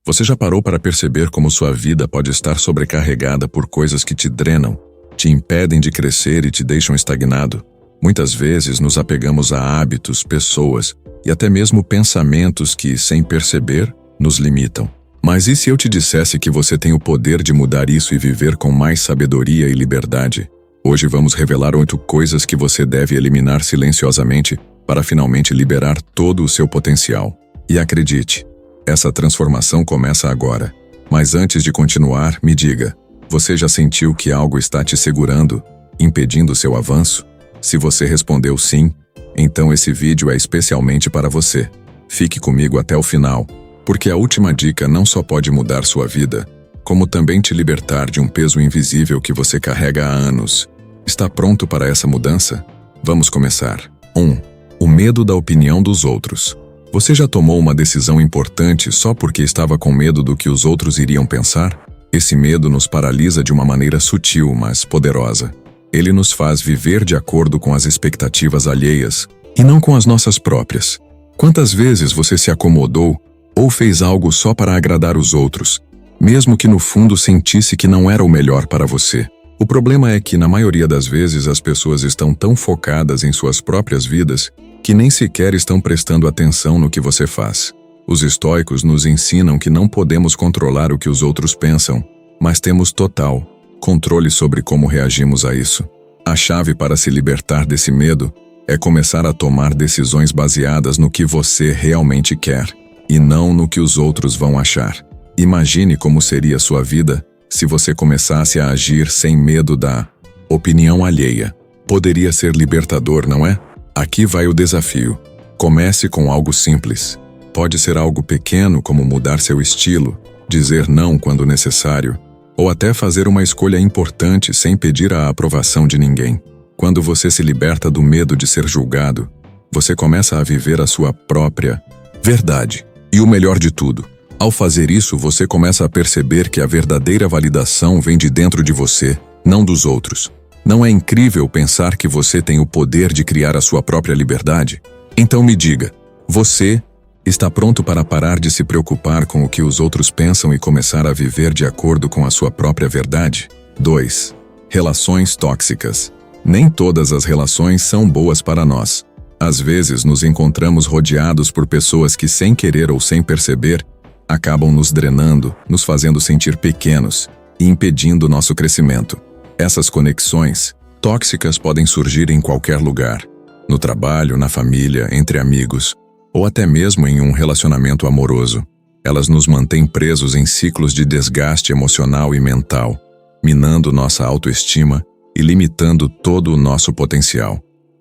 Você já parou para perceber como sua vida pode estar sobrecarregada por coisas que te drenam, te impedem de crescer e te deixam estagnado? Muitas vezes nos apegamos a hábitos, pessoas e até mesmo pensamentos que, sem perceber, nos limitam. Mas e se eu te dissesse que você tem o poder de mudar isso e viver com mais sabedoria e liberdade? Hoje vamos revelar 8 coisas que você deve eliminar silenciosamente para finalmente liberar todo o seu potencial. E acredite, essa transformação começa agora. Mas antes de continuar, me diga, você já sentiu que algo está te segurando, impedindo seu avanço? Se você respondeu sim, então esse vídeo é especialmente para você. Fique comigo até o final, porque a última dica não só pode mudar sua vida, como também te libertar de um peso invisível que você carrega há anos. Está pronto para essa mudança? Vamos começar. 1. O medo da opinião dos outros. Você já tomou uma decisão importante só porque estava com medo do que os outros iriam pensar? Esse medo nos paralisa de uma maneira sutil, mas poderosa. Ele nos faz viver de acordo com as expectativas alheias, e não com as nossas próprias. Quantas vezes você se acomodou ou fez algo só para agradar os outros, mesmo que no fundo sentisse que não era o melhor para você? O problema é que, na maioria das vezes, as pessoas estão tão focadas em suas próprias vidas que nem sequer estão prestando atenção no que você faz. Os estoicos nos ensinam que não podemos controlar o que os outros pensam, mas temos total controle sobre como reagimos a isso. A chave para se libertar desse medo é começar a tomar decisões baseadas no que você realmente quer, e não no que os outros vão achar. Imagine como seria sua vida se você começasse a agir sem medo da opinião alheia. Poderia ser libertador, não é? Aqui vai o desafio. Comece com algo simples. Pode ser algo pequeno, como mudar seu estilo, dizer não quando necessário, ou até fazer uma escolha importante sem pedir a aprovação de ninguém. Quando você se liberta do medo de ser julgado, você começa a viver a sua própria verdade. E o melhor de tudo, ao fazer isso, você começa a perceber que a verdadeira validação vem de dentro de você, não dos outros. Não é incrível pensar que você tem o poder de criar a sua própria liberdade? Então me diga, você está pronto para parar de se preocupar com o que os outros pensam e começar a viver de acordo com a sua própria verdade? 2. Relações tóxicas. Nem todas as relações são boas para nós. Às vezes nos encontramos rodeados por pessoas que, sem querer ou sem perceber, acabam nos drenando, nos fazendo sentir pequenos e impedindo nosso crescimento. Essas conexões tóxicas podem surgir em qualquer lugar, no trabalho, na família, entre amigos, ou até mesmo em um relacionamento amoroso. Elas nos mantêm presos em ciclos de desgaste emocional e mental, minando nossa autoestima e limitando todo o nosso potencial.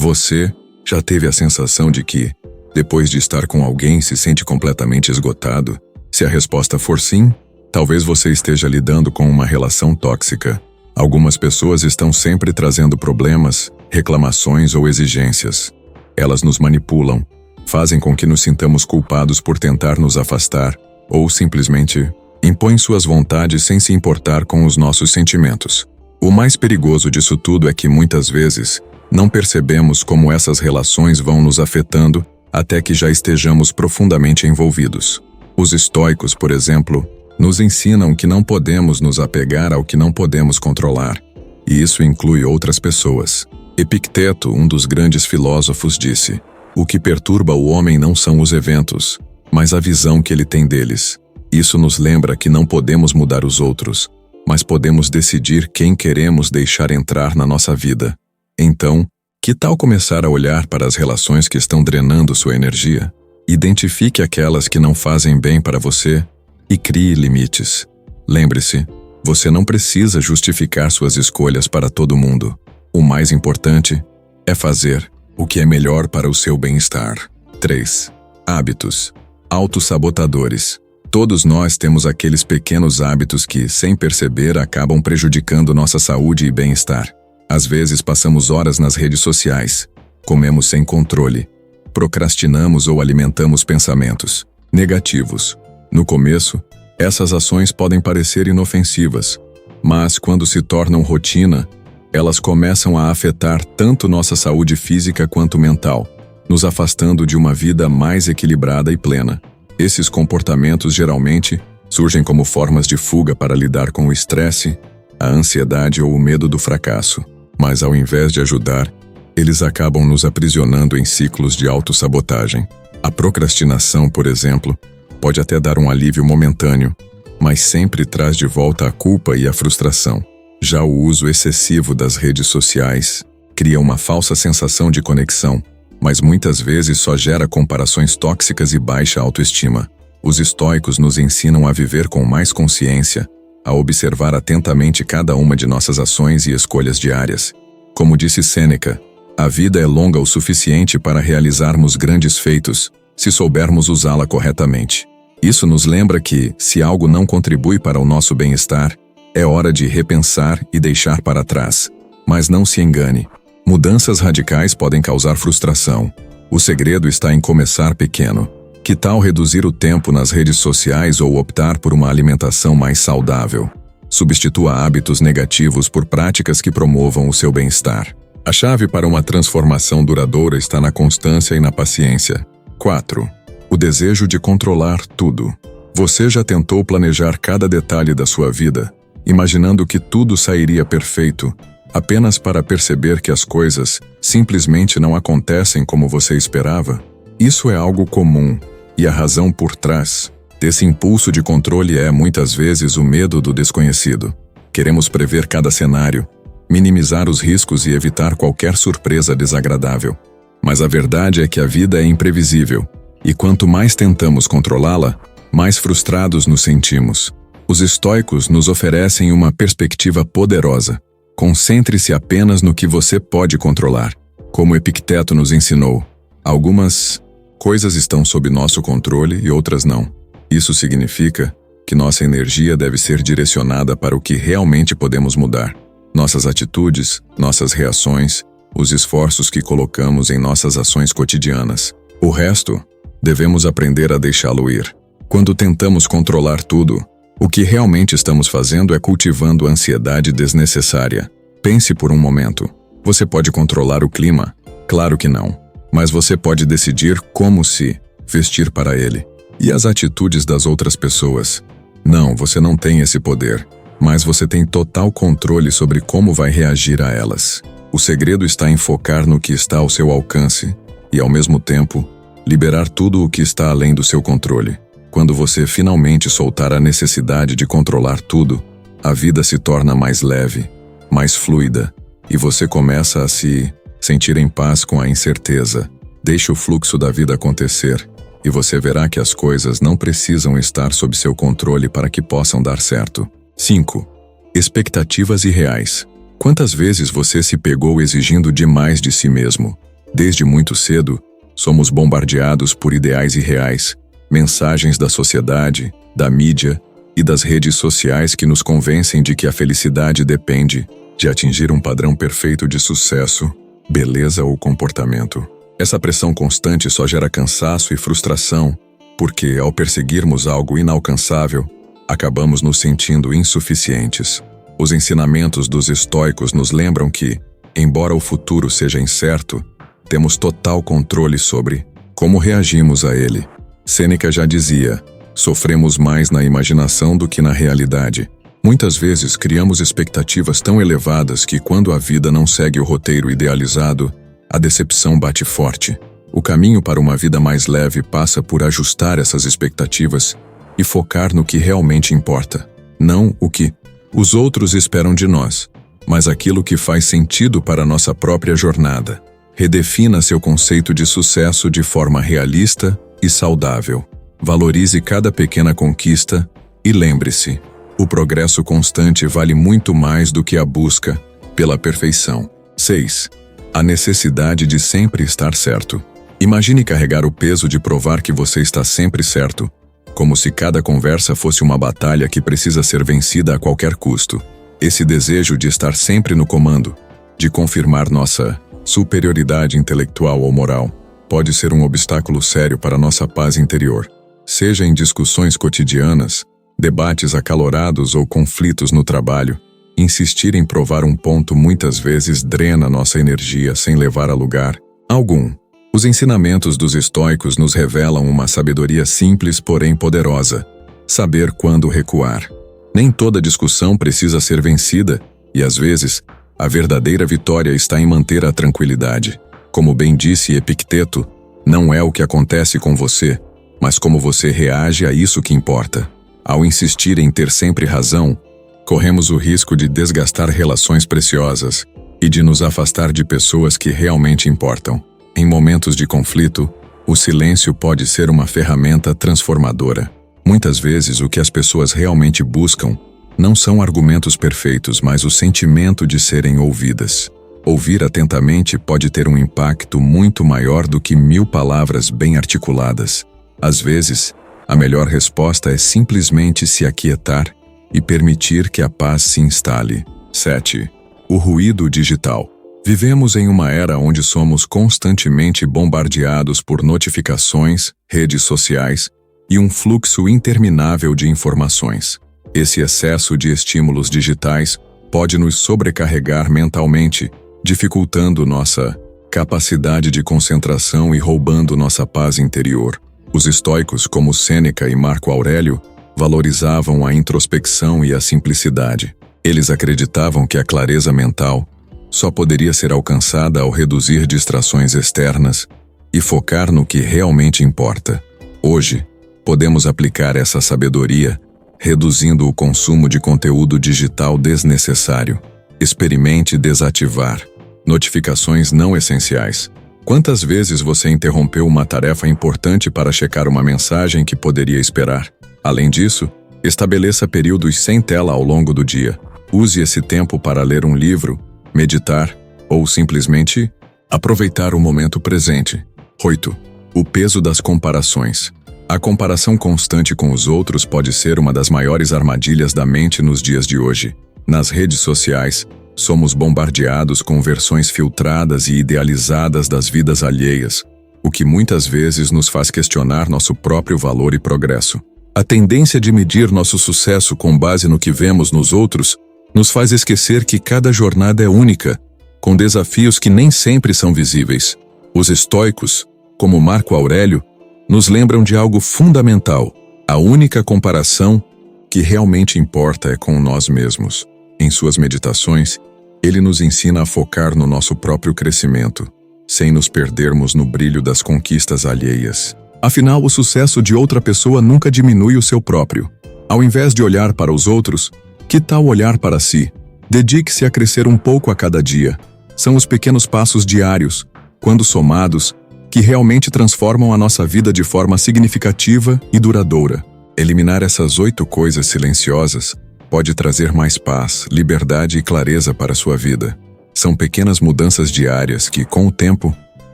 Você já teve a sensação de que, depois de estar com alguém, se sente completamente esgotado? Se a resposta for sim, talvez você esteja lidando com uma relação tóxica. Algumas pessoas estão sempre trazendo problemas, reclamações ou exigências. Elas nos manipulam, fazem com que nos sintamos culpados por tentar nos afastar, ou simplesmente impõem suas vontades sem se importar com os nossos sentimentos. O mais perigoso disso tudo é que muitas vezes não percebemos como essas relações vão nos afetando até que já estejamos profundamente envolvidos. Os estoicos, por exemplo, nos ensinam que não podemos nos apegar ao que não podemos controlar, e isso inclui outras pessoas. Epicteto, um dos grandes filósofos, disse: "O que perturba o homem não são os eventos, mas a visão que ele tem deles." Isso nos lembra que não podemos mudar os outros, mas podemos decidir quem queremos deixar entrar na nossa vida. Então, que tal começar a olhar para as relações que estão drenando sua energia? Identifique aquelas que não fazem bem para você e crie limites. Lembre-se, você não precisa justificar suas escolhas para todo mundo. O mais importante é fazer o que é melhor para o seu bem-estar. 3. Hábitos autossabotadores. Todos nós temos aqueles pequenos hábitos que, sem perceber, acabam prejudicando nossa saúde e bem-estar. Às vezes passamos horas nas redes sociais, comemos sem controle, procrastinamos ou alimentamos pensamentos negativos. No começo, essas ações podem parecer inofensivas, mas quando se tornam rotina, elas começam a afetar tanto nossa saúde física quanto mental, nos afastando de uma vida mais equilibrada e plena. Esses comportamentos geralmente Surgem como formas de fuga para lidar com o estresse, a ansiedade ou o medo do fracasso. Mas ao invés de ajudar, eles acabam nos aprisionando em ciclos de autossabotagem. A procrastinação, por exemplo, pode até dar um alívio momentâneo, mas sempre traz de volta a culpa e a frustração. Já o uso excessivo das redes sociais cria uma falsa sensação de conexão, mas muitas vezes só gera comparações tóxicas e baixa autoestima. Os estoicos nos ensinam a viver com mais consciência, a observar atentamente cada uma de nossas ações e escolhas diárias. Como disse Sêneca, a vida é longa o suficiente para realizarmos grandes feitos, se soubermos usá-la corretamente. Isso nos lembra que, se algo não contribui para o nosso bem-estar, é hora de repensar e deixar para trás. Mas não se engane, mudanças radicais podem causar frustração. O segredo está em começar pequeno. Que tal reduzir o tempo nas redes sociais ou optar por uma alimentação mais saudável? Substitua hábitos negativos por práticas que promovam o seu bem-estar. A chave para uma transformação duradoura está na constância e na paciência. 4. O desejo de controlar tudo. Você já tentou planejar cada detalhe da sua vida, imaginando que tudo sairia perfeito, apenas para perceber que as coisas simplesmente não acontecem como você esperava? Isso é algo comum, e a razão por trás desse impulso de controle é, muitas vezes, o medo do desconhecido. Queremos prever cada cenário, minimizar os riscos e evitar qualquer surpresa desagradável. Mas a verdade é que a vida é imprevisível, e quanto mais tentamos controlá-la, mais frustrados nos sentimos. Os estoicos nos oferecem uma perspectiva poderosa. Concentre-se apenas no que você pode controlar. Como Epicteto nos ensinou, algumas coisas estão sob nosso controle e outras não. Isso significa que nossa energia deve ser direcionada para o que realmente podemos mudar. Nossas atitudes, nossas reações, os esforços que colocamos em nossas ações cotidianas. O resto, devemos aprender a deixá-lo ir. Quando tentamos controlar tudo, o que realmente estamos fazendo é cultivando ansiedade desnecessária. Pense por um momento. Você pode controlar o clima? Claro que não. Mas você pode decidir como se vestir para ele. E as atitudes das outras pessoas? Não, você não tem esse poder. Mas você tem total controle sobre como vai reagir a elas. O segredo está em focar no que está ao seu alcance e, ao mesmo tempo, liberar tudo o que está além do seu controle. Quando você finalmente soltar a necessidade de controlar tudo, a vida se torna mais leve, mais fluida, e você começa a se sentir em paz com a incerteza. Deixe o fluxo da vida acontecer, e você verá que as coisas não precisam estar sob seu controle para que possam dar certo. 5. Expectativas irreais. Quantas vezes você se pegou exigindo demais de si mesmo? Desde muito cedo, somos bombardeados por ideais irreais, mensagens da sociedade, da mídia e das redes sociais que nos convencem de que a felicidade depende de atingir um padrão perfeito de sucesso, beleza ou comportamento. Essa pressão constante só gera cansaço e frustração, porque, ao perseguirmos algo inalcançável, acabamos nos sentindo insuficientes. Os ensinamentos dos estoicos nos lembram que, embora o futuro seja incerto, temos total controle sobre como reagimos a ele. Sêneca já dizia, sofremos mais na imaginação do que na realidade. Muitas vezes criamos expectativas tão elevadas que, quando a vida não segue o roteiro idealizado, a decepção bate forte. O caminho para uma vida mais leve passa por ajustar essas expectativas e focar no que realmente importa. Não o que os outros esperam de nós, mas aquilo que faz sentido para a nossa própria jornada. Redefina seu conceito de sucesso de forma realista e saudável. Valorize cada pequena conquista e lembre-se, o progresso constante vale muito mais do que a busca pela perfeição. 6. A necessidade de sempre estar certo. Imagine carregar o peso de provar que você está sempre certo, como se cada conversa fosse uma batalha que precisa ser vencida a qualquer custo. Esse desejo de estar sempre no comando, de confirmar nossa superioridade intelectual ou moral, pode ser um obstáculo sério para nossa paz interior. Seja em discussões cotidianas, debates acalorados ou conflitos no trabalho, insistir em provar um ponto muitas vezes drena nossa energia sem levar a lugar algum. Os ensinamentos dos estoicos nos revelam uma sabedoria simples, porém poderosa. Saber quando recuar. Nem toda discussão precisa ser vencida, e às vezes, a verdadeira vitória está em manter a tranquilidade. Como bem disse Epicteto, não é o que acontece com você, mas como você reage a isso que importa. Ao insistir em ter sempre razão, corremos o risco de desgastar relações preciosas e de nos afastar de pessoas que realmente importam. Em momentos de conflito, o silêncio pode ser uma ferramenta transformadora. Muitas vezes, o que as pessoas realmente buscam não são argumentos perfeitos, mas o sentimento de serem ouvidas. Ouvir atentamente pode ter um impacto muito maior do que 1000 palavras bem articuladas. Às vezes, a melhor resposta é simplesmente se aquietar e permitir que a paz se instale. 7. O ruído digital. Vivemos em uma era onde somos constantemente bombardeados por notificações, redes sociais e um fluxo interminável de informações. Esse excesso de estímulos digitais pode nos sobrecarregar mentalmente, dificultando nossa capacidade de concentração e roubando nossa paz interior. Os estoicos, como Sêneca e Marco Aurélio, valorizavam a introspecção e a simplicidade. Eles acreditavam que a clareza mental só poderia ser alcançada ao reduzir distrações externas e focar no que realmente importa. Hoje, podemos aplicar essa sabedoria reduzindo o consumo de conteúdo digital desnecessário. Experimente desativar notificações não essenciais. Quantas vezes você interrompeu uma tarefa importante para checar uma mensagem que poderia esperar? Além disso, estabeleça períodos sem tela ao longo do dia. Use esse tempo para ler um livro, meditar ou simplesmente aproveitar o momento presente. 8. O peso das comparações. A comparação constante com os outros pode ser uma das maiores armadilhas da mente nos dias de hoje. Nas redes sociais, somos bombardeados com versões filtradas e idealizadas das vidas alheias, o que muitas vezes nos faz questionar nosso próprio valor e progresso. A tendência de medir nosso sucesso com base no que vemos nos outros nos faz esquecer que cada jornada é única, com desafios que nem sempre são visíveis. Os estoicos, como Marco Aurélio, nos lembram de algo fundamental: a única comparação que realmente importa é com nós mesmos. Em suas meditações, ele nos ensina a focar no nosso próprio crescimento, sem nos perdermos no brilho das conquistas alheias. Afinal, o sucesso de outra pessoa nunca diminui o seu próprio. Ao invés de olhar para os outros, que tal olhar para si? Dedique-se a crescer um pouco a cada dia. São os pequenos passos diários, quando somados, que realmente transformam a nossa vida de forma significativa e duradoura. Eliminar essas 8 coisas silenciosas pode trazer mais paz, liberdade e clareza para a sua vida. São pequenas mudanças diárias que, com o tempo,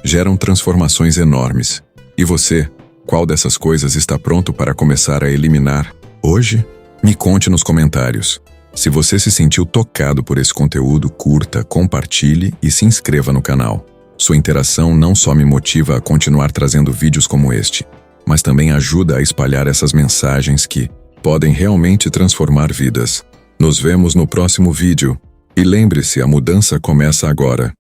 geram transformações enormes. E você, qual dessas coisas está pronto para começar a eliminar hoje? Me conte nos comentários. Se você se sentiu tocado por esse conteúdo, curta, compartilhe e se inscreva no canal. Sua interação não só me motiva a continuar trazendo vídeos como este, mas também ajuda a espalhar essas mensagens que podem realmente transformar vidas. Nos vemos no próximo vídeo. E lembre-se, a mudança começa agora.